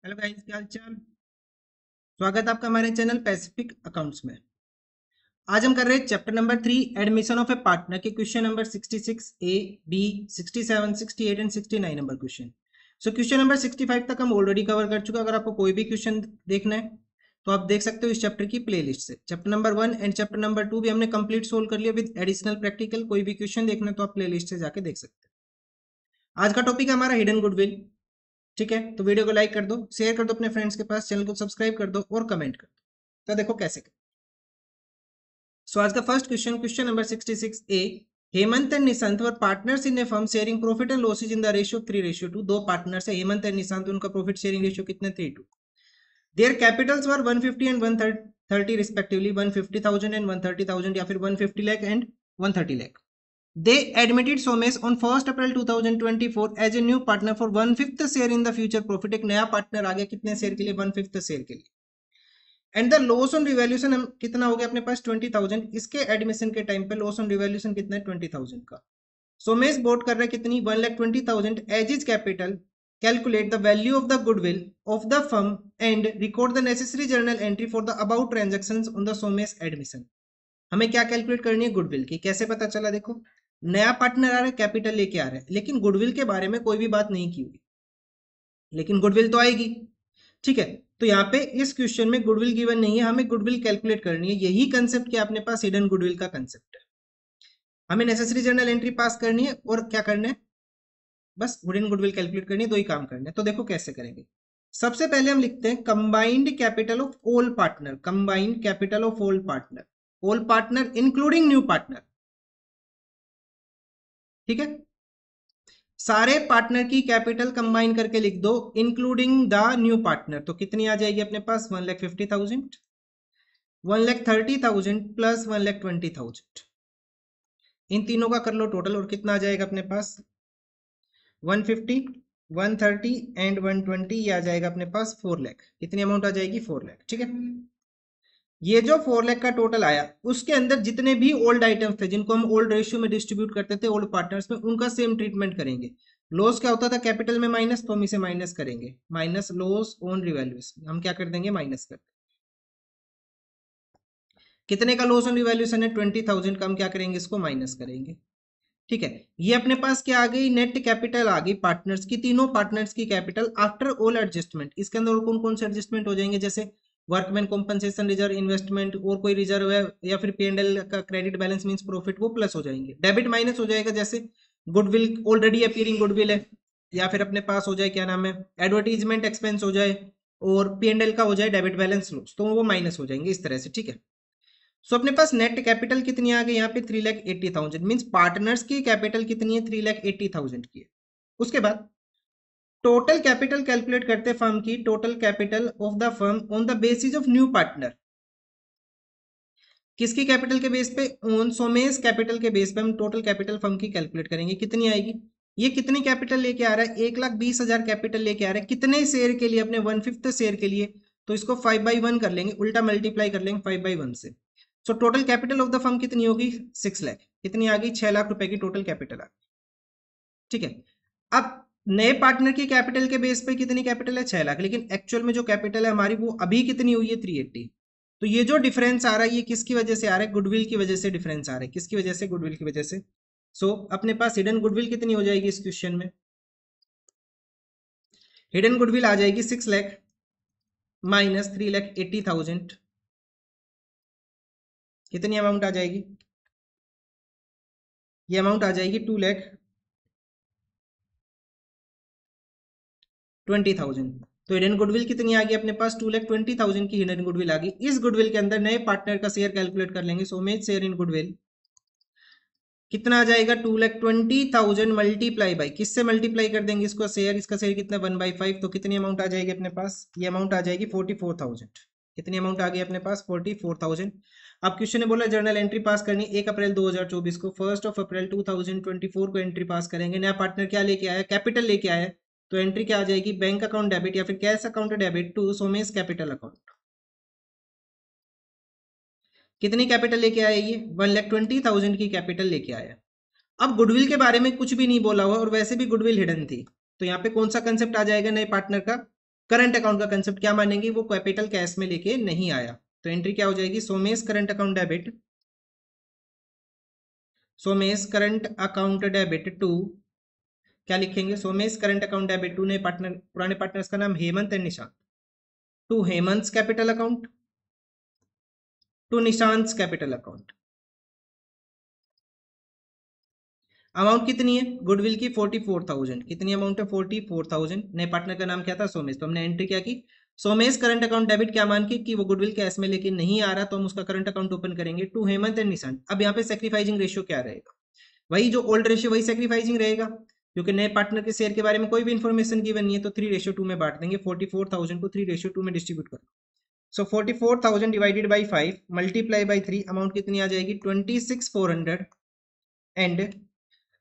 Hello guys, क्या हाल चाल। स्वागत है आपका हमारे चैनल पैसिफिक अकाउंट्स में। आज हम कर रहे हैं chapter number 3 admission of a partner के question number 66 A B 67 68 and 69 number question. So question number 65 तक हम ऑलरेडी कवर कर चुके हैं। अगर आपको कोई भी क्वेश्चन देखना है तो आप देख सकते हो इस चैप्टर की प्लेलिस्ट से। Chapter number 1 and chapter number 2 भी हमने कंप्लीट सोल्व कर लिया विद एडिशनल प्रैक्टिकल। कोई भी क्वेश्चन देखना है तो आप प्लेलिस्ट से जाके देख सकते हैं। आज का टॉपिक है हमारा हिडन गुडविल। ठीक है, तो वीडियो को लाइक कर दो, शेयर कर दो अपने फ्रेंड्स के पास, चैनल को सब्सक्राइब कर दो और कमेंट कर दो। तो देखो कैसे कर। सो आज का first question, question number 66 A. Hemant and Nishant were partners in a firm sharing profit and losses in the ratio 3:2। दो पार्टनर्स है हेमंत एंड निशांत, उनका प्रॉफिट शेयरिंग रेशियो कितने 3:2। There Capitals were 150 and 130 respectively, 150,000 and 130,000 या फिर 150 lakh and 130 lakh. They admitted Somesh on 1st April 2024 as a new partner for 1/5 share in the future profit। एक नया partner आ गया कितने शेयर के लिए, 1/5 शेयर के लिए। And the loss on revaluation हम कितना हो गया अपने पास 20,000। इसके एडमिशन के टाइम पे लॉस ऑन रिवैल्यूएशन कितना है 20,000 का। सोमेश बोट कर रहा है कितनी 1,20,000 as is capital. Calculate the value of the goodwill of the firm and record the necessary journal entry for the about transactions on the Somesh admission. हमें क्या कैलकुलेट करनी है, गुडविल की। कैसे पता चला, देखो नया पार्टनर आ रहा है, कैपिटल लेके आ रहा है, लेकिन गुडविल के बारे में कोई भी बात नहीं की हुई, लेकिन गुडविल तो आएगी। ठीक है, तो यहाँ पे इस क्वेश्चन में गुडविल गिवन नहीं है, हमें गुडविल कैलकुलेट करनी है। यही कंसेप्ट क्या अपने पास हिडन गुडविल का कंसेप्ट है। हमें नेसेसरी जर्नल एंट्री पास करनी है और क्या करना है, बस हिडन गुडविल कैलकुलेट करनी है। दो ही काम करना है। तो देखो कैसे करेंगे। सबसे पहले हम लिखते हैं combined capital of all partner. Combined capital of all partner, all partner including new partner. ठीक है, सारे पार्टनर की कैपिटल कंबाइन करके लिख दो इंक्लूडिंग द न्यू पार्टनर। तो कितनी आ जाएगी अपने पास 1,50,000, 1,30,000 प्लस 1,20,000। इन तीनों का कर लो टोटल और कितना आ जाएगा अपने पास 150, 130 एंड 120। ये आ जाएगा अपने पास 4 लाख। कितनी अमाउंट आ जाएगी 4 लाख। ठीक है, ये जो 4 लाख का टोटल आया उसके अंदर जितने भी ओल्ड आइटम्स थे जिनको हम ओल्ड रेशियो में डिस्ट्रीब्यूट करते थे ओल्ड पार्टनर्स में, उनका सेम ट्रीटमेंट करेंगे। लॉस क्या होता था कैपिटल में माइनस, तो हम इसे माइनस करेंगे। माइनस लॉस ऑन रिवैल्यूएशन हम क्या कर देंगे, माइनस कर। कितने का लॉस ऑन रिवैल्यूएशन है 20,000 का, हम क्या करेंगे इसको माइनस करेंगे। ठीक है, ये अपने पास क्या आ गई, नेट कैपिटल आ गई पार्टनर्स की, तीनों पार्टनर्स की कैपिटल आफ्टर ऑल एडजस्टमेंट। इसके अंदर कौन कौन से एडजस्टमेंट हो जाएंगे, जैसे वर्कमैन कॉम्पनसेशन रिजर्व, इन्वेस्टमेंट और कोई रिजर्व है या फिर P&L का क्रेडिट बैलेंस मींस प्रॉफिट, वो प्लस हो जाएंगे। डेबिट माइनस हो जाएगा, जैसे गुडविल ऑलरेडी अपीयरिंग गुडविल है, या फिर अपने पास हो जाए क्या नाम है एडवर्टीजमेंट एक्सपेंस हो जाए और P&L का हो जाए डेबिट बैलेंस लॉस, तो वो माइनस हो जाएंगे इस तरह से। ठीक है, सो अपने पास नेट कैपिटल कितनी आ गई यहाँ पे 3,80,000। मींस पार्टनर्स की कैपिटल कितनी है 3,80,000 की है। उसके बाद टोटल कैपिटल कैलकुलेट करते हैं फर्म की, total capital of the firm on the basis of new partner. किसकी कैपिटल के बेस पे, ऑन सोमेश कैपिटल के बेस पे हम टोटल कैपिटल फर्म की कैलकुलेट करेंगे। कितनी आएगी, ये कितनी कैपिटल लेके आ रहा है 1,20,000 कैपिटल लेके आ रहा है कितने शेयर के लिए, अपने 1/5 शेयर के लिए। तो इसको 5/1 कर लेंगे, उल्टा मल्टीप्लाई कर लेंगे 5/1 से। So total capital of the firm कितनी होगी 6 लाख। कितनी आ गई 6 लाख रुपए की टोटल कैपिटल आ गई। ठीक है, अब नए पार्टनर की कैपिटल के बेस पे कितनी कैपिटल है 6 लाख, लेकिन एक्चुअल में जो कैपिटल है हमारी वो अभी कितनी हुई है 380। तो ये जो डिफरेंस आ रहा है ये किसकी वजह से आ रहा है, गुडविल की वजह से डिफरेंस आ रहा है। किसकी वजह से, गुडविल की वजह से। सो अपने पास हिडन गुडविल कितनी हो जाएगी इस क्वेश्चन में, हिडन गुडविल आ जाएगी 6 लाख माइनस 3,80,000। कितनी अमाउंट आ जाएगी, ये अमाउंट आ जाएगी 2,20,000। तो हिडन गुडविल कितनी आ गई अपने पास 2,20,000 की हिडन गुडविल आ गई। इस गुडविल के अंदर नए पार्टनर का शेयर कैलकुलेट कर लेंगे। सोमेश शेयर इन गुडविल कितना आ जाएगा 2,20,000 मल्टीप्लाई बाई, किससे मल्टीप्लाई कर देंगे इसको, शेयर, इसका शेयर कितना 1/5। तो कितनी अमाउंट आ जाएगी अपने पास, ये अमाउंट आ जाएगी 44,000। कितनी अमाउंट आ गई अपने पास 44,000। अब क्वेश्चन ने बोला जर्नल एंट्री पास करनी 1 अप्रैल 2024 को, 1 अप्रैल 2024 को एंट्री पास करेंगे। नया पार्टनर क्या लेके आया, कैपिटल लेके आया। तो एंट्री क्या आ जाएगी, बैंक अकाउंट डेबिट या फिर cash account debit to Somesh capital account. कितनी कैपिटल लेके आया, ये 1,20,000 की कैपिटल लेके आया। अब गुडविल के बारे में कुछ भी नहीं बोला हुआ और वैसे भी गुडविल हिडन थी, तो यहाँ पे कौन सा कंसेप्ट आ जाएगा नए पार्टनर का, करंट अकाउंट का कंसेप्ट क्या मानेंगे, वो कैपिटल कैश में लेके नहीं आया, तो एंट्री क्या हो जाएगी, Somesh current account debit, Somesh current account debit to, क्या लिखेंगे, Somesh current account debit to ने पार्टनर, पुराने पार्टनर्स का नाम Hemant and Nishant, to Hemant capital account, to Nishant capital account. Amount कितनी है गुडविल की, 44,000, कितनी अमाउंट है, 44,000, नए पार्टनर का नाम क्या था, सोमेश, तो हमने एंट्री क्या की, सोमेश करंट अकाउंट डेबिट, क्या मान के कि वो गुडविल कैश में लेके नहीं आ रहा, तो हम उसका करंट अकाउंट ओपन करेंगे, टू हेमंत एंड निशांत। अब यहाँ पे सेक्रीफाइजिंग रेशियो क्या रहेगा, वही जो ओल्ड रेशियो वही सेक्रीफाइजिंग रहेगा, क्योंकि नए पार्टनर के शेयर के बारे में कोई भी इन्फॉर्मेशन गिवन नहीं है, तो 3:2 में बांट देंगे, 44,000 को 3:2 में डिस्ट्रीब्यूट कर, सो 44,000 divided by 5 multiply by 3, amount कितनी आ जाएगी, 26,400 एंड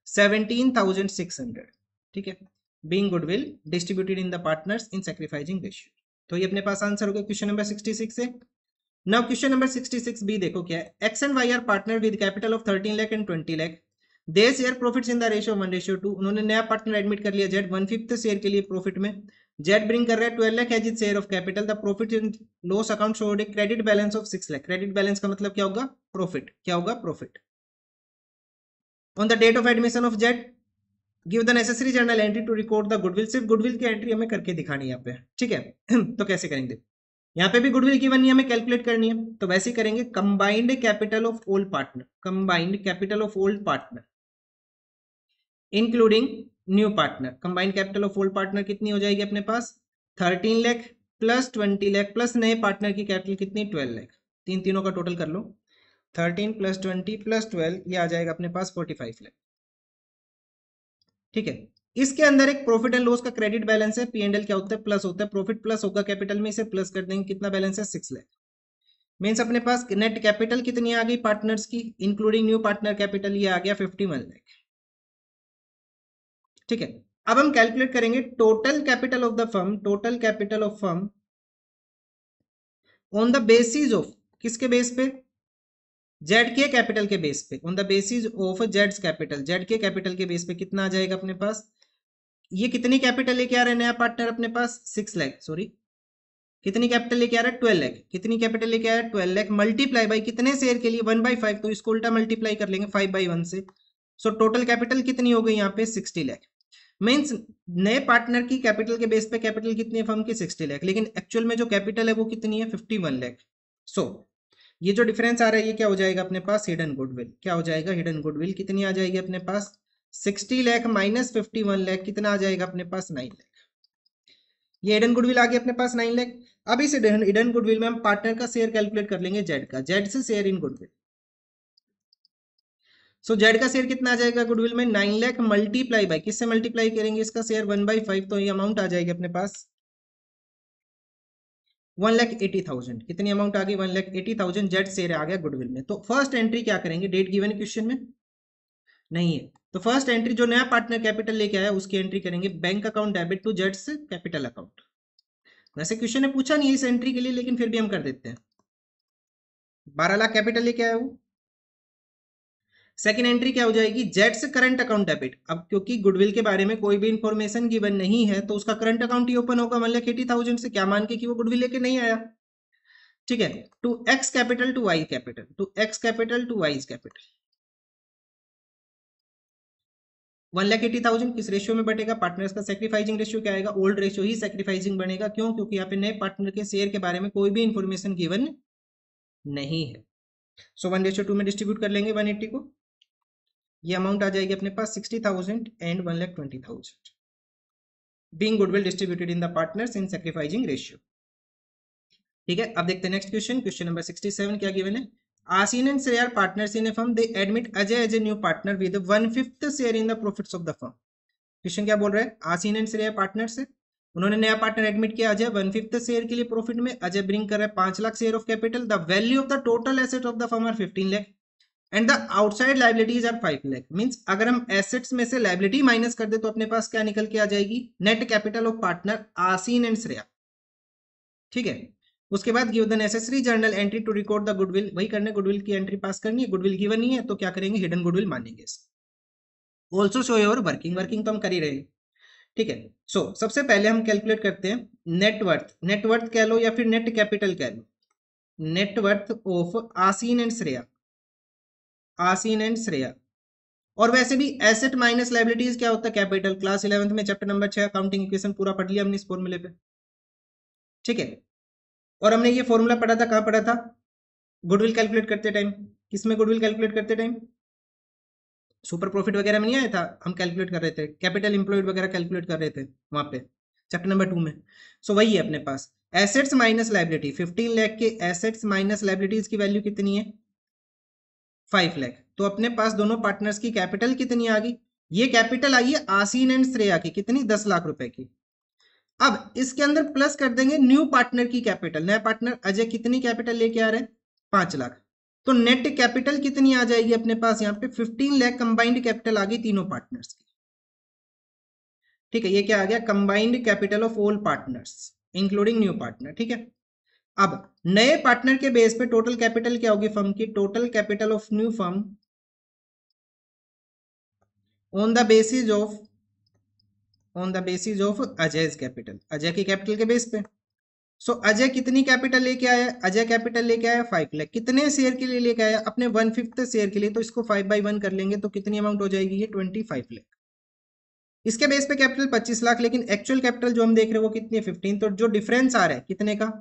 17,600, ठीक है, being goodwill distributed in the partners in sacrificing ratio. तो ये अपने पास आंसर हो गया क्वेश्चन नंबर 66 से। नाउ क्वेश्चन नंबर 66 बी देखो क्या है, X and Y are partner with capital of 13 lakh and 20 lakh, they share profits in the ratio 1:2, उन्होंने नया पार्टनर एडमिट कर लिया जेड 1/5 शेयर के लिए प्रॉफिट में, जेड ब्रिंग कर रहा है 12 lakh as is share of capital, the profit in loss account showed a credit balance of 6 lakh, credit balance का मतलब क्या होगा, प्रॉफिट, क्या होगा, profit. On the date of admission of Z give the necessary journal entry to record the goodwill, सिर्फ goodwill की entry हमें करके दिखानी है यहाँ पे, ठीक है तो कैसे करेंगे, यहाँ पे भी गुडविल की बनी हमें कैलकुलेट करनी है, तो वैसे ही करेंगे, combined capital of old partner, combined capital of old partner including new partner, combined capital of old partner कितनी हो जाएगी अपने पास, 13 लाख प्लस 20 लाख प्लस नए पार्टनर की कैपिटल कितनी, 12 लाख, तीनों का टोटल कर लो, 13 प्लस 20 प्लस 12, ये आ जाएगा अपने पास 45 लाख, ठीक है। इसके अंदर एक प्रॉफिट एंड लॉस का क्रेडिट बैलेंस है, पी एंड एल क्या होता है, प्लस होता है, प्रॉफिट प्लस होगा कैपिटल में, इसे प्लस कर देंगे, कितना बैलेंस है, 6 लाख, मीन्स अपने पास नेट कैपिटल कितनी आ गई पार्टनर्स की इंक्लूडिंग न्यू पार्टनर कैपिटल, ये आ गया 51 लाख, ठीक है। अब हम कैलकुलेट करेंगे total capital of the firm, total capital of firm on the basis of, किसके बेस पे, जेड के कैपिटल के बेस पे, on the basis of Jades capital, Z के कैपिटल के बेस पे कितना आ जाएगा अपने पास, ये कितनी कैपिटल लेके आ रहा है नया पार्टनर अपने पास, 6 लाख, सॉरी कितनी कैपिटल लेके आ रहा है, 12 लाख, कितनी कैपिटल लेके आ रहा है, 12 लाख, मल्टीप्लाई बाई कितने शेयर के लिए, 1/5, तो इसको उल्टा मल्टीप्लाई कर लेंगे 5/1 से, सो टोटल कैपिटल कितनी हो गई यहाँ पे, 60 लाख, मीन्स नए पार्टनर की कैपिटल के बेस पे कैपिटल कितनी है फर्म की, 60 लाख, लेकिन एक्चुअल में जो कैपिटल है वो कितनी है, 51 लाख। सो ये जो डिफरेंस आ रहा है ये क्या हो जाएगा अपने पास, हिडन गुडविल, क्या हो जाएगा, हिडन गुडविल कितनी आ जाएगी अपने पास, 60 लाख माइनस 51 लाख, कितना आ जाएगा अपने पास, 9 लाख, ये हिडन गुडविल आ गया अपने पास 9 लाख। अब इस हिडन गुडविल में हम पार्टनर का शेयर कैलकुलेट कर लेंगे जेड का, जेड से share in goodwill, so Z का शेयर कितना आ जाएगा गुडविल में, 9 लाख मल्टीप्लाई बाई, किससे मल्टीप्लाई करेंगे इसका शेयर, 1/5, तो ये अमाउंट आ जाएगी अपने पास 1,80,000, कितनी अमाउंट आ गई, 1,80,000 जेड शेयर आ गया गुडविल में। तो फर्स्ट एंट्री क्या करेंगे, डेट गिवन है क्वेश्चन में नहीं है, तो फर्स्ट एंट्री जो नया पार्टनर कैपिटल लेके आया उसकी एंट्री करेंगे, बैंक अकाउंट डेबिट टू जेड्स कैपिटल अकाउंट। वैसे क्वेश्चन ने पूछा नहीं है इस एंट्री के लिए, लेकिन फिर भी हम कर देते हैं, 12 लाख कैपिटल लेके आया वो। सेकंड एंट्री क्या हो जाएगी, जेड्स करंट अकाउंट डेबिट, अब क्योंकि गुडविल के बारे में कोई भी इंफॉर्मेशन गिवन नहीं है तो उसका करंट अकाउंट ही ओपन होगा 1,80,000 से, क्या मान के कि वो गुडविल लेके नहीं आया, ठीक है, to X capital to Y capital, to X capital to Y capital, 1,80,000 किस रेशियो में बटेगा, पार्टनर्स का सेक्रीफाइसिंग रेशियो क्या आएगा, ओल्ड रेशियो ही सेक्रीफाइसिंग बनेगा, क्यों, क्योंकि यहाँ पे नए पार्टनर के शेयर के बारे में कोई भी इंफॉर्मेशन गिवन नहीं है, सो 1:2 में डिस्ट्रीब्यूट कर लेंगे 180 को, ये अमाउंट आ जाएगी अपने पास 60,000 and 1,20,000 being goodwill distributed in the partners in sacrificing ratio, ठीक है। अब देखते हैं नेक्स्ट क्वेश्चन, क्वेश्चन नंबर 67 क्या गिवन है, Asin and Shreya partners in a firm, they admit Ajay as a new partner with 1/5 share in the profits of the firm. Question क्या बोल रहा है, आसीन एंड श्रेया पार्टनर्स है, उन्होंने नया पार्टनर एडमिट किया अजय 1/5 शेयर के लिए प्रॉफिट में, अजय ब्रिंग कर रहा है 5 lakh share of capital, the value of the total asset of the firm are 15 lakh and the outside liabilities are 5 lakh, means अगर हम एसेट्स में से लाइबिलिटी माइनस कर दे तो अपने पास क्या निकल के आ जाएगी, net capital of partner Asin and Shreya, ठीक है। उसके बाद give the necessary journal entry to record the goodwill, वही करने, गुडविल की एंट्री पास करनी है, गुडविल गिवन नहीं है तो क्या करेंगे, हिडन गुडविल मानेंगे। Also show your working, working तो हम कर ही रहे हैं, ठीक है। सो सबसे पहले हम कैलकुलेट करते हैं नेटवर्थ कह लो या फिर नेट कैपिटल कह लो, नेटवर्थ ऑफ आसीन एंड श्रेया, आसीन एंड श्रेया। और वैसे भी एसेट माइनस लाइबिलिटीज क्या होता है, कैपिटल। क्लास 11th में चैप्टर नंबर 6 अकाउंटिंग इक्वेशन पूरा पढ़ लिया हमने इस फॉर्मूले पे, ठीक है। और हमने ये फॉर्मूला पढ़ा था, कहाँ पढ़ा था, गुडविल कैलकुलेट करते टाइम। किसमें गुडविल कैलकुलेट करते टाइम, सुपर प्रॉफिट वगैरह में नहीं आया था, हम कैलकुलेट कर रहे थे, कैपिटल इंप्लॉयड वगैरह कैलकुलेट कर रहे थे वहां पे चैप्टर नंबर 2 में। सो वही है अपने पास, एसेट्स माइनस लाइबिलिटी। 15 लाख के एसेट्स माइनस लाइबिलिटीज की वैल्यू कितनी है, 5 लाख। तो अपने पास दोनों पार्टनर्स की कैपिटल कितनी आ गई, ये कैपिटल आई है आसीन एंड श्रेया की, कितनी, 10 लाख रुपए की। अब इसके अंदर प्लस कर देंगे न्यू पार्टनर की कैपिटल, नया पार्टनर अजय कितनी कैपिटल लेके आ रहे हैं, 5 लाख। तो नेट कैपिटल कितनी आ जाएगी अपने पास यहाँ पे, 15 लाख कंबाइंड कैपिटल आ गई तीनों पार्टनर्स की, ठीक है। ये क्या आ गया, combined capital of all partners including new partner, ठीक है। अब नए पार्टनर के बेस पे टोटल कैपिटल क्या होगी फर्म की, total capital of new firm on the basis of, on the basis of Ajay capital, Ajay की कैपिटल के बेस पे। सो अजय कितनी कैपिटल लेके आया, अजय कैपिटल लेके आया 5 लाख। कितने शेयर के लिए लेके आया, अपने 1/5 शेयर के लिए। तो इसको 5/1 कर लेंगे तो कितनी अमाउंट हो जाएगी, ये 25 लाख। इसके बेस पे कैपिटल 25 लाख, लेकिन एक्चुअल कैपिटल जो हम देख रहे हैं वो कितनी है, 15। तो जो डिफरेंस आ रहा है कितने का,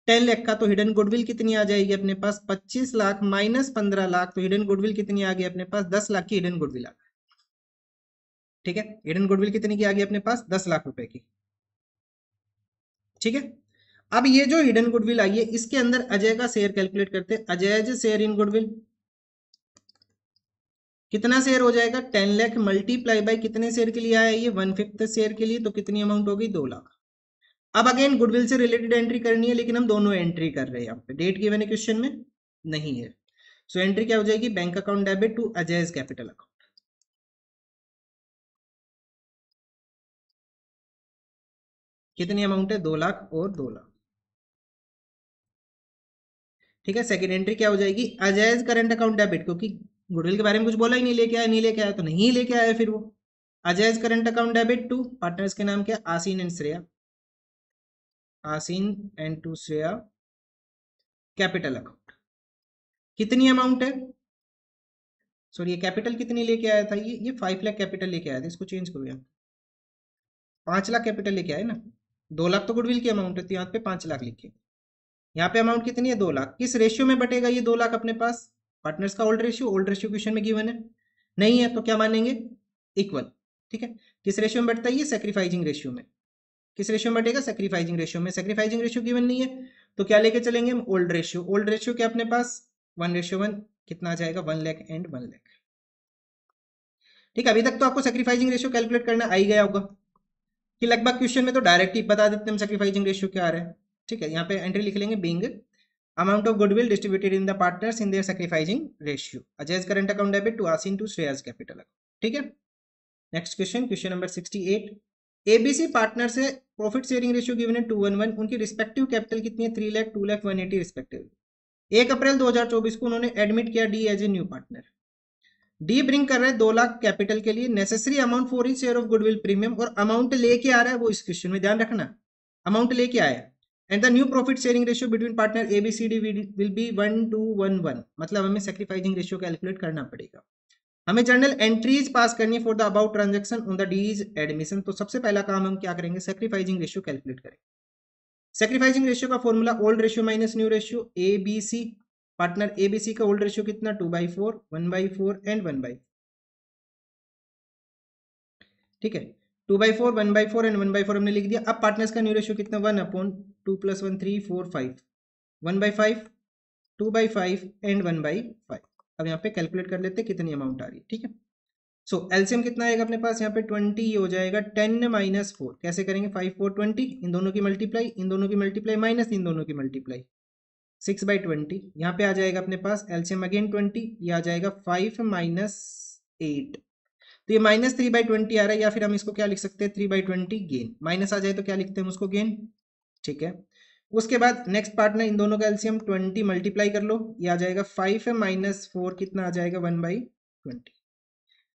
10 लाख का। तो हिडन गुडविल कितनी आ जाएगी अपने पास, 25 लाख माइनस 15 लाख। तो हिडन गुडविल कितनी आ गई अपने पास, 10 लाख की हिडन गुडविल आ गई, ठीक है। हिडन गुडविल कितनी की आ गई अपने पास, 10 लाख रुपए की, ठीक है। अब ये जो हिडन गुडविल आई है इसके अंदर अजय का शेयर कैलकुलेट करते हैं। अजय शेयर इन गुडविल कितना शेयर हो जाएगा, 10 लाख मल्टीप्लाई बाय कितने शेयर के लिए आया, ये 1/5 शेयर के लिए। तो कितनी अमाउंट होगी, 2 लाख। अब अगेन गुडविल से रिलेटेड एंट्री करनी है, लेकिन हम दोनों एंट्री कर रहे हैं यहाँ पे, डेट गिवन है क्वेश्चन में नहीं है। सो एंट्री क्या हो जाएगी, bank account debit to Ajay's capital account. कितनी अमाउंट है, 2 लाख और 2 लाख, ठीक है। सेकंड एंट्री क्या हो जाएगी, अजय's करंट अकाउंट डेबिट, क्योंकि गुडविल के बारे में कुछ बोला ही नहीं, लेके आया नहीं लेके आया, तो नहीं लेके आया फिर वो। Ajay's current account debit to partners के नाम क्या, Asin and Shreya, Asin and to Shreya capital account. कितनी अमाउंट है, सॉरी ये कैपिटल कितनी लेके आया था, ये 5 लाख कैपिटल लेके आया था, इसको चेंज करो यहाँ, 5 लाख कैपिटल लेके आए ना। 2 लाख तो गुडविल की अमाउंट है, तो यहाँ पे 5 लाख लिखे। यहाँ पे अमाउंट कितनी है, 2 लाख। किस रेशियो में बटेगा ये 2 लाख अपने पास, पार्टनर्स का old ratio, old ratio question में गिवन है नहीं है, तो क्या मानेंगे, इक्वल, ठीक है। किस रेशियो में बढ़ता है ये, सेक्रीफाइजिंग रेशियो में। किस रेशियो में बढ़ेगा, सेक्रीफाइजिंग रेशियो में। सेक्रीफाइजिंग रेशियो गिवन नहीं है तो क्या लेके चलेंगे हम, ओल्ड रेशियो। ओल्ड रेशियो क्या अपने पास, 1:1, कितना आ जाएगा, 1 लाख एंड 1 लाख, ठीक है। अभी तक तो आपको सेक्रीफाइजिंग रेशियो कैलकुलेट करना आ ही गया होगा, कि लगभग क्वेश्चन में तो डायरेक्ट ही बता देते हैं हम सेक्रीफाइजिंग रेशियो क्या आ रहा है, ठीक है। यहाँ पे एंट्री लिख लेंगे, being amount of goodwill distributed in the partners in their sacrificing ratio, Ajay's current account debit to Asin to Shreya's capital account, ठीक है। Next question, question number 68। ABC partner से प्रॉफिट शेयरिंग रेशियो गिवन है 2:1, उनकी रिस्पेक्टिव कैपिटल कितनी है, 3 lakh 2 lakh 180 respective. 1 अप्रैल 2024 को उन्होंने admit किया D as a new partner. D bring कर रहे हैं 2 लाख कैपिटल के लिए, necessary amount for his share of goodwill premium, और अमाउंट लेके आ रहा है वो इस क्वेश्चन में, ध्यान रखना अमाउंट लेके आया। And the new profit sharing ratio between partner A B C D will be 1:1, मतलब हमें सेक्रीफाइजिंग रेशियो कैलकुलेट करना पड़ेगा। हमें जर्नल एंट्रीज पास करनी है for the about transaction on the D's admission. तो सबसे पहला काम हम क्या करेंगे, सेक्रीफाइजिंग रेशियो कैलकुलेट करेंगे। सेक्रीफाइजिंग रेशियो का formula old ratio minus new ratio, A B C, partner A B C का ओल्ड रेशियो कितना, 2/4, 1/4 एंड 1/4, ठीक है। 2/4, 1/4 एंड 1/4 हमने लिख दिया। अब पार्टनर्स का न्यू रेशियो कितना, 1/2 + 1 3 4 5, 1/5, 2/5 एंड 1/5। अब यहाँ पे कैलकुलेट कर लेते हैं कितनी अमाउंट आ रही है, ठीक है। सो एलसीएम कितना आएगा अपने पास यहाँ पे, 20 हो जाएगा, 10 - 4 कैसे करेंगे, 5 4 20, इन दोनों की मल्टीप्लाई, इन दोनों की मल्टीप्लाई माइनस इन दोनों की मल्टीप्लाई, 6/20। यहाँ पे आ जाएगा अपने पास एलसीएम अगेन 20, ये आ जाएगा 5 - 8। तो ये -3/20 आ रहा है, या फिर हम इसको क्या लिख सकते हैं, 3/20 गेन। माइनस आ जाए तो क्या लिखते हैं उसको, गेन, ठीक है। उसके बाद नेक्स्ट पार्टनर, इन दोनों का एलसीएम 20 मल्टीप्लाई कर लो, ये आ जाएगा 5 - 4 कितना आ जाएगा, 1/20।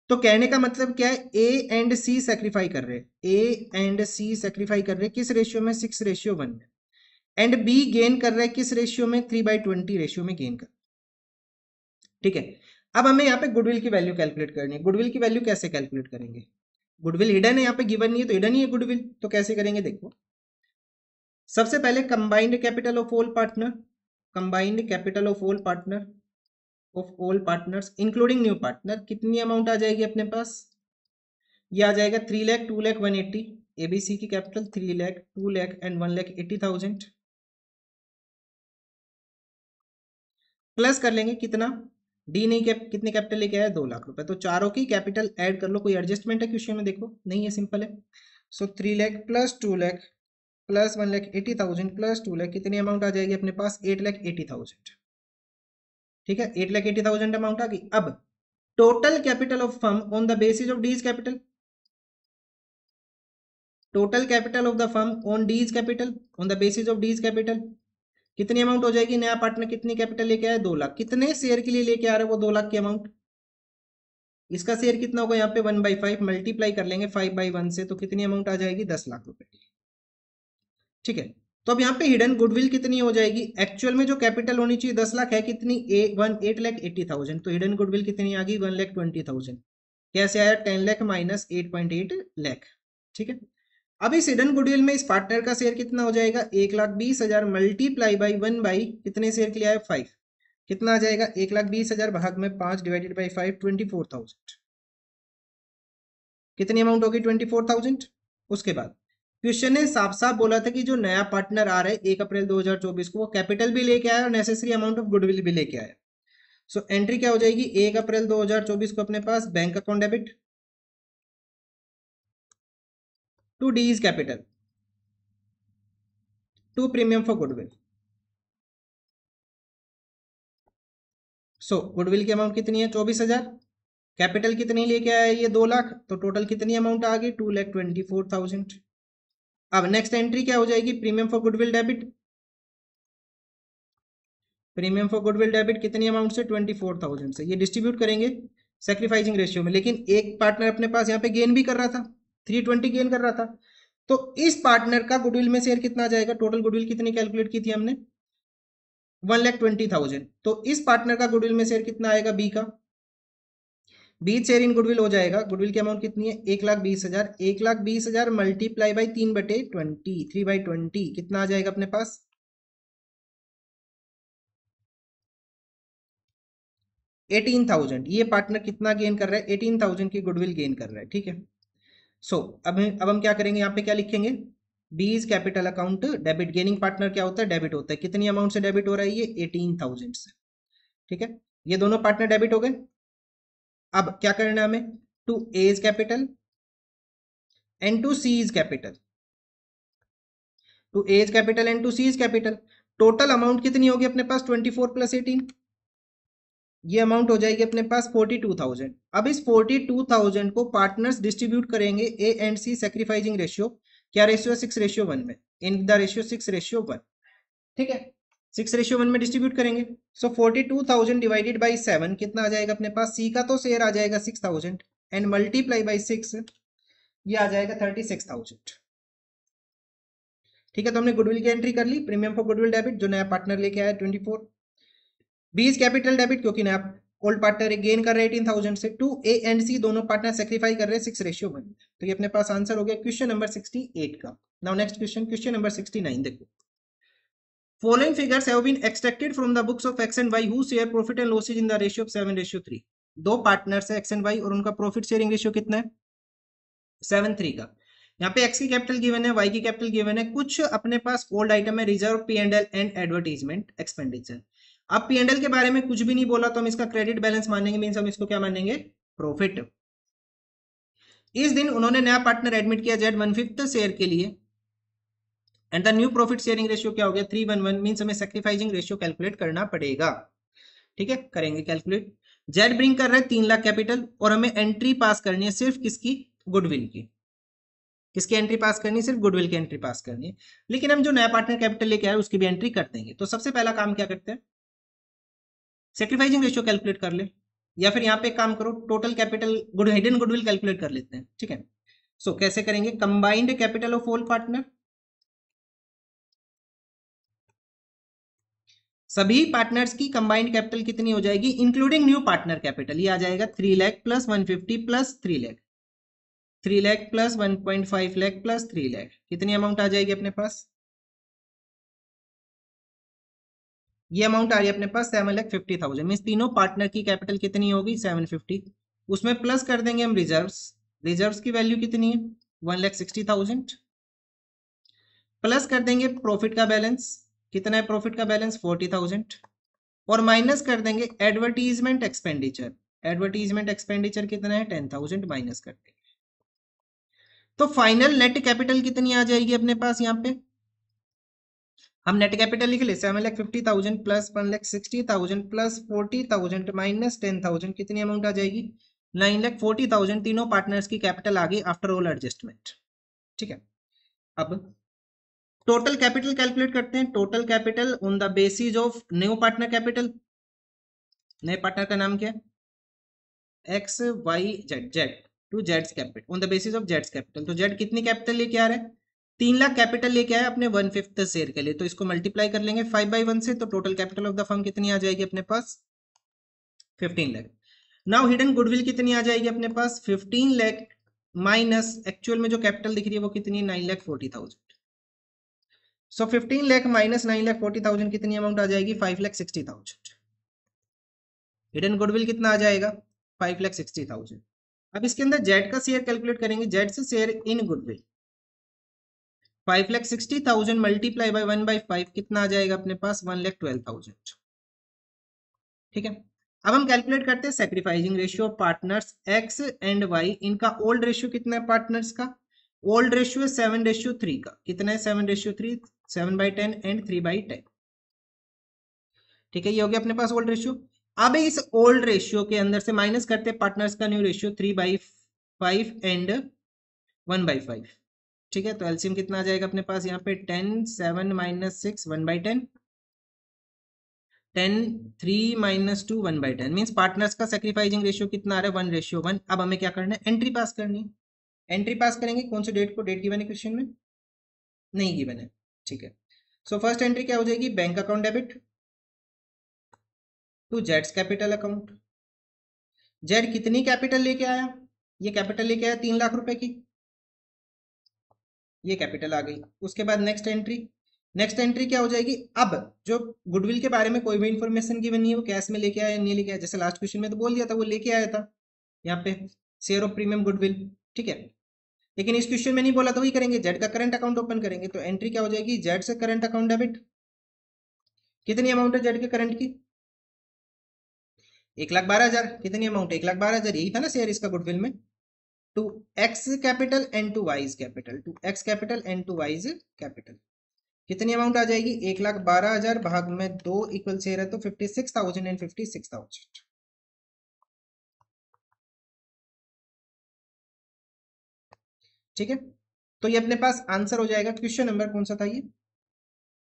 तो कहने का मतलब क्या है, ए एंड सी सेक्रीफाई कर रहे हैं, ए एंड सी सेक्रीफाई कर रहे हैं किस रेशियो में, 6:1 में, एंड बी गेन कर रहा है किस रेशियो में, 3/20 रेशियो में गेन कर। ठीक है, अब हमें यहाँ पे गुडविल की वैल्यू कैलकुलेट करनी है। गुडविल की वैल्यू कैसे कैलकुलेट करेंगे, गुडविल हिडन है, यहाँ पे गिवन नहीं है तो हिडन ही है गुडविल, तो कैसे करेंगे देखो। सबसे पहले combined capital of all partner, combined capital of all partner of all partners including new partner, कितनी अमाउंट आ जाएगी अपने पास, ये आ जाएगा 3 लाख, 2 लाख 180, एबीसी की capital 3 lakh, 2 lakh and 1,80,000, plus कर लेंगे कितना, डी नहीं कितने कैपिटल लेके आया, 2 लाख रुपए, तो चारों की कैपिटल ऐड कर लो। कोई एडजस्टमेंट है क्वेश्चन में, देखो नहीं है, सिंपल है। सो 3 lakh plus 2 lakh plus 1,80,000 plus 2 lakh, कितनी अमाउंट आ जाएगी अपने पास, 8,80,000। ठीक है, 8,80,000 अमाउंट आ गई। अब total capital of firm on the basis of Ds capital, total capital of the firm on Ds capital, on the basis of Ds capital, कितनी अमाउंट हो जाएगी, नया पार्टनर कितनी कैपिटल लेके आया, 2 लाख, कितने शेयर के लिए लेके आ रहे हैं वो 2 लाख की अमाउंट, इसका शेयर कितना होगा, यहाँ पे 1/5 मल्टीप्लाई कर लेंगे 5/1 से, तो कितनी अमाउंट आ जाएगी, 10 लाख रुपए की। ठीक है, तो अब यहाँ पे हिडन गुडविल कितनी हो जाएगी, एक्चुअल में जो कैपिटल होनी चाहिए 10 लाख है, कितनी, 8,80,000, तो हिडन गुडविल कितनी आ गई, 1,20,000। कैसे आया, 10 लाख माइनस 8.8 लाख। ठीक है, अब इस हिडन गुडविल में इस पार्टनर का शेयर कितना हो जाएगा, 1,20,000 मल्टीप्लाई बाई 1 बाई कितने शेयर के लिए आया, 5, कितना आ जाएगा, 1,20,000 भाग में 5 डिवाइडेड बाई 5, 24,000, कितनी अमाउंट होगी, 24,000। उसके बाद क्वेश्चन ने साफ साफ बोला था कि जो नया पार्टनर आ रहा है 1 अप्रैल 2024 को, वो कैपिटल भी लेके आया और नेसेसरी अमाउंट ऑफ गुडविल भी लेके आया। सो एंट्री क्या हो जाएगी, 1 अप्रैल 2024 को अपने पास bank account debit to D is capital to premium for goodwill. So goodwill की अमाउंट कितनी है, 24,000, कैपिटल कितनी लेके आया है, ये 2 लाख, तो टोटल कितनी अमाउंट आ गई, 2,24,000। अब नेक्स्ट एंट्री क्या हो जाएगी, premium for goodwill debit, premium for goodwill debit कितनी अमाउंट से, 24,000 से, ये डिस्ट्रीब्यूट करेंगे सैक्रिफाइसिंग रेशियो में। लेकिन एक पार्टनर अपने पास यहाँ पे गेन भी कर रहा था, 320 गेन कर रहा था, तो इस पार्टनर का गुडविल में शेयर कितना आ जाएगा, टोटल गुडविल कितनी कैलकुलेट की थी हमने, 1,20,000, तो इस पार्टनर का गुडविल में शेयर कितना आएगा, बी का, बी शेयर इन गुडविल हो जाएगा। गुडविल की अमाउंट कितनी है, 1,20,000, 1,20,000 मल्टीप्लाई बाई 3/20, 3/20 कितना आ जाएगा अपने पास, 18,000। ये पार्टनर कितना गेन कर रहा है, 18,000 की गुडविल गेन कर रहा है। ठीक है, सो अब हम क्या करेंगे, यहाँ पे क्या लिखेंगे, बीज capital account debit, gaining partner क्या होता है, डेबिट होता है, कितनी अमाउंट से डेबिट हो रहा है, ये 18,000 से। ठीक है, ये दोनों पार्टनर डेबिट हो गए। अब क्या करना है हमें, to A's capital and to C's capital, to A's capital and to C's capital, total amount कितनी होगी अपने पास, 24 + 18, ये अमाउंट हो जाएगी अपने पास 42,000। अब इस 42,000 को पार्टनर्स डिस्ट्रीब्यूट करेंगे A and C sacrificing ratio, क्या रेशियो, 6:1 में, इन द रेशियो 6:1। ठीक है, 6:1 में डिस्ट्रीब्यूट करेंगे। सो 42,000 डिवाइडेड बाई 7 कितना आ जाएगा अपने पास, सी का तो शेयर आ जाएगा 6,000 एंड मल्टीप्लाई बाई 6, ये आ जाएगा 36,000। ठीक है, तो हमने गुडविल की एंट्री कर ली, प्रीमियम फॉर गुडविल डेबिट जो नया पार्टनर लेके आया 24, बीज कैपिटल डेबिट क्योंकि नया ओल्ड पार्टनर गेन कर रहे हैं 18,000 से, टू ए एंड सी दोनों पार्टनर सेक्रीफाई कर रहे हैं 6:1। तो ये अपने पास आंसर हो गया क्वेश्चन नंबर 68 का। Now next question, question number 69 देखो। Following figures have been extracted from the books of X and Y who share profit and losses in the ratio of 7:3। दो पार्टनर्स है X and Y और उनका profit sharing ratio कितना है, 7:3 का। यहाँ पे X की कैपिटल गिवन है, Y की कैपिटल गिवन है, कुछ अपने पास ओल्ड आइटम है, reserve, P&L and advertisement expenditure. अब P&L के बारे में कुछ भी नहीं बोला तो हम इसका क्रेडिट बैलेंस मानेंगे, मीन्स हम इसको क्या मानेंगे, प्रॉफिट। इस दिन उन्होंने नया पार्टनर एडमिट किया Z 1/5 शेयर के लिए and the new profit sharing ratio क्या हो गया, 3:1, मीन्स हमें सैक्रिफाइसिंग रेशियो कैलकुलेट करना पड़ेगा। ठीक है, करेंगे कैलकुलेट। जेड ब्रिंग कर रहे हैं 3 लाख कैपिटल और हमें एंट्री पास करनी है सिर्फ किसकी, गुडविल की। किसकी एंट्री पास करनी है, सिर्फ गुडविल की एंट्री पास करनी है। लेकिन हम जो नया पार्टनर कैपिटल लेके आए उसकी भी एंट्री कर देंगे। तो सबसे पहला काम क्या करते हैं, सैक्रिफाइसिंग रेशियो कैलकुलेट कर ले। या फिर यहाँ पे काम करो, total capital hidden goodwill calculate कर लेते हैं, ठीक है। सो कैसे करेंगे, combined capital of all partner, सभी पार्टनर्स की कंबाइंड कैपिटल कितनी हो जाएगी इंक्लूडिंग न्यू पार्टनर कैपिटल, ये आ जाएगा 3 lakh plus 150 plus 3 lakh, 3 lakh plus 1.5 lakh plus 3 lakh, कितनी अमाउंट आ जाएगी अपने पास, ये अमाउंट आ रही है अपने पास 7,50,000। मीन तीनों पार्टनर की कैपिटल कितनी होगी 750, उसमें प्लस कर देंगे हम रिजर्व्स, रिजर्व्स की वैल्यू कितनी है 1,60,000, प्लस कर देंगे प्रॉफिट का बैलेंस, कितना है प्रॉफिट का बैलेंस 40,000, और माइनस कर देंगे एडवर्टीजमेंट एक्सपेंडिचर, एडवर्टीजमेंट एक्सपेंडिचर कितना है 10,000 माइनस कर देंगे। तो फाइनल नेट कैपिटल कितनी आ जाएगी अपने पास, यहाँ पे हम नेट कैपिटल लिख ले 7,50,000 प्लस 1,60,000 प्लस 40,000 माइनस 10,000, कितनी अमाउंट आ जाएगी 9,40,000। तीनों पार्टनर्स की कैपिटल आ गई आफ्टर ऑल एडजस्टमेंट, ठीक है। अब टोटल कैपिटल कैलकुलेट करते हैं, total capital on the basis of new partner capital, नए पार्टनर का नाम क्या है x Y Z, Z to जेड्स capital on the basis of Jades capital. तो जेड कितनी कैपिटल लेके आ रहा है 3 लाख कैपिटल लेके आया अपने 1/5 शेयर के लिए, तो इसको मल्टीप्लाई कर लेंगे 5/1 से, तो total capital of the firm कितनी आ जाएगी अपने पास 15 लाख। नाउ हिडन गुडविल कितनी आ जाएगी अपने पास 15 लाख माइनस एक्चुअल में जो कैपिटल दिख रही है वो कितनी है 9,40,000। सो 15 लाख माइनस 9,40,000 कितनी अमाउंट आ जाएगी 5,60,000। हिडन गुडविल कितना आ जाएगा 5,60,000। अब इसके अंदर जेड का शेयर कैलकुलेट करेंगे, जेड से share in goodwill 5,60,000 multiply by 1/5 कितना आ जाएगा अपने पास 1,12,000, ठीक है। अब हम कैलकुलेट करते हैं sacrificing ratio of partners X and Y, इनका ओल्ड रेशियो कितना है पार्टनर्स का, ओल्ड रेशियो है 7:3 का, कितना है 7:3, 7/10 एंड 3/10, ठीक है। ये हो गया अपने पास ओल्ड रेशियो। अब इस ओल्ड रेशियो के अंदर से माइनस करते हैं पार्टनर्स का न्यू रेशियो 3/5 एंड 1/5, ठीक है। तो एलसीएम कितना आ जाएगा अपने पास यहाँ पे 10, 7 माइनस 6 1/10, 10, 3 माइनस 2 1/10, मीन्स पार्टनर्स का सेक्रीफाइसिंग रेशियो कितना आ रहा है 1:1। अब हमें क्या करना है एंट्री पास करनी है, एंट्री पास करेंगे कौन से डेट को, डेट गिवन है क्वेश्चन में नहीं गिवन है, ठीक है। सो फर्स्ट एंट्री क्या हो जाएगी बैंक अकाउंट डेबिट टू जेड्स कैपिटल अकाउंट, जेड कितनी कैपिटल लेके आया, ये कैपिटल लेके आया 3 लाख रुपए की, ये कैपिटल आ गई। उसके बाद नेक्स्ट एंट्री, नेक्स्ट एंट्री क्या हो जाएगी, अब जो गुडविल के बारे में कोई भी इंफॉर्मेशन गिवन नहीं है वो कैश में लेके आया नहीं लेके आया, जैसे लास्ट क्वेश्चन में तो बोल दिया था वो लेके आया था यहाँ पे शेयर ऑफ प्रीमियम गुडविल, ठीक है। लेकिन इस क्वेश्चन में नहीं बोला, तो वही करेंगे जेड का करंट अकाउंट ओपन करेंगे, तो एंट्री क्या हो जाएगी जेड से करंट अकाउंट डेबिट, कितनी अमाउंट है जेड के करंट की 1,12,000, कितनी अमाउंट है 1,12,000, यही था ना शेयर इसका गुडविल में, to X capital and to Y's capital, to X capital and to Y's capital, कितनी अमाउंट आ जाएगी 1,12,000 भाग में 2 इक्वल शेयर है तो 56,000 एंड 56,000, ठीक है। तो ये अपने पास आंसर हो जाएगा, क्वेश्चन नंबर कौन सा था ये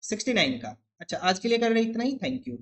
69 का। अच्छा आज के लिए कर रहे इतना ही, थैंक यू।